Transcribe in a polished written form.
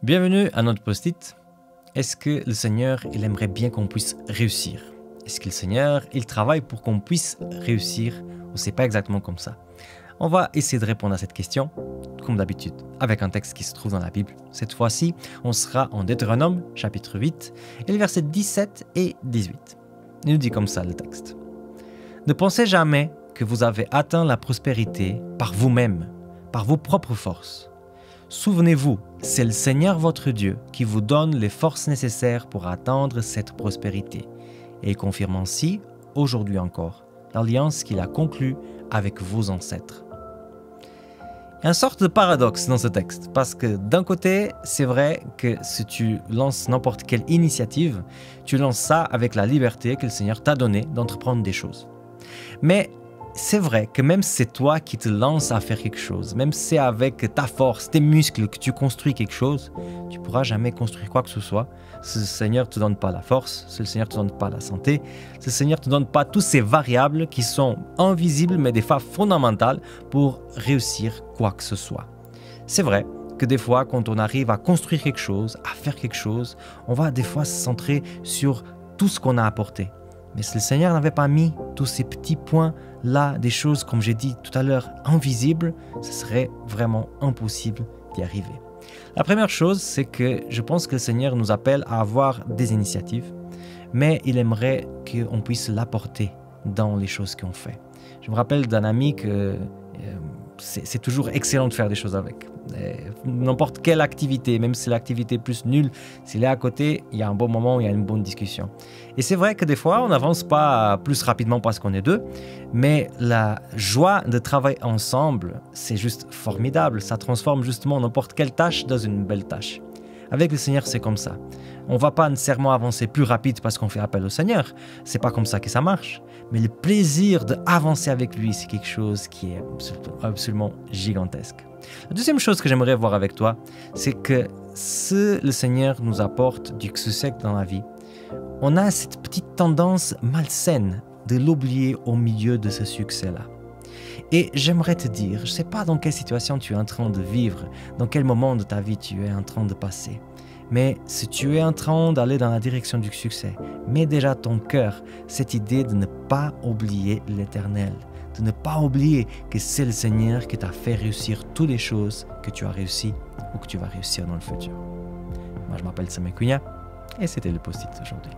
Bienvenue à notre post-it. Est-ce que le Seigneur, il aimerait bien qu'on puisse réussir? Est-ce que le Seigneur, il travaille pour qu'on puisse réussir ou c'est pas exactement comme ça? On va essayer de répondre à cette question, comme d'habitude, avec un texte qui se trouve dans la Bible. Cette fois-ci, on sera en Deutéronome, chapitre 8, et les versets 17 et 18. Il nous dit comme ça le texte. « Ne pensez jamais que vous avez atteint la prospérité par vous-même, par vos propres forces. Souvenez-vous, c'est le Seigneur votre Dieu qui vous donne les forces nécessaires pour atteindre cette prospérité. Et il confirme ainsi, aujourd'hui encore, l'alliance qu'il a conclue avec vos ancêtres. » Il y a une sorte de paradoxe dans ce texte, parce que d'un côté, c'est vrai que si tu lances n'importe quelle initiative, tu lances ça avec la liberté que le Seigneur t'a donnée d'entreprendre des choses. Mais c'est vrai que même si c'est toi qui te lances à faire quelque chose, même si c'est avec ta force, tes muscles que tu construis quelque chose, tu ne pourras jamais construire quoi que ce soit si le Seigneur ne te donne pas la force, si le Seigneur ne te donne pas la santé, si le Seigneur ne te donne pas toutes ces variables qui sont invisibles mais des fois fondamentales pour réussir quoi que ce soit. C'est vrai que des fois, quand on arrive à construire quelque chose, à faire quelque chose, on va des fois se centrer sur tout ce qu'on a apporté. Mais si le Seigneur n'avait pas mis tous ces petits points-là, des choses, comme j'ai dit tout à l'heure, invisibles, ce serait vraiment impossible d'y arriver. La première chose, c'est que je pense que le Seigneur nous appelle à avoir des initiatives, mais il aimerait qu'on puisse l'apporter dans les choses qu'on fait. Je me rappelle d'un ami que c'est toujours excellent de faire des choses avec. N'importe quelle activité, même si l'activité est plus nulle, s'il est à côté, il y a un bon moment, il y a une bonne discussion. Et c'est vrai que des fois, on n'avance pas plus rapidement parce qu'on est deux, mais la joie de travailler ensemble, c'est juste formidable. Ça transforme justement n'importe quelle tâche dans une belle tâche. Avec le Seigneur, c'est comme ça. On ne va pas nécessairement avancer plus rapide parce qu'on fait appel au Seigneur. C'est pas comme ça que ça marche. Mais le plaisir d'avancer avec lui, c'est quelque chose qui est absolument gigantesque. La deuxième chose que j'aimerais voir avec toi, c'est que si le Seigneur nous apporte du succès dans la vie, on a cette petite tendance malsaine de l'oublier au milieu de ce succès-là. Et j'aimerais te dire, je ne sais pas dans quelle situation tu es en train de vivre, dans quel moment de ta vie tu es en train de passer. Mais si tu es en train d'aller dans la direction du succès, mets déjà ton cœur cette idée de ne pas oublier l'Éternel, de ne pas oublier que c'est le Seigneur qui t'a fait réussir toutes les choses que tu as réussi ou que tu vas réussir dans le futur. Moi, je m'appelle Samuel Cunha et c'était le post-it aujourd'hui.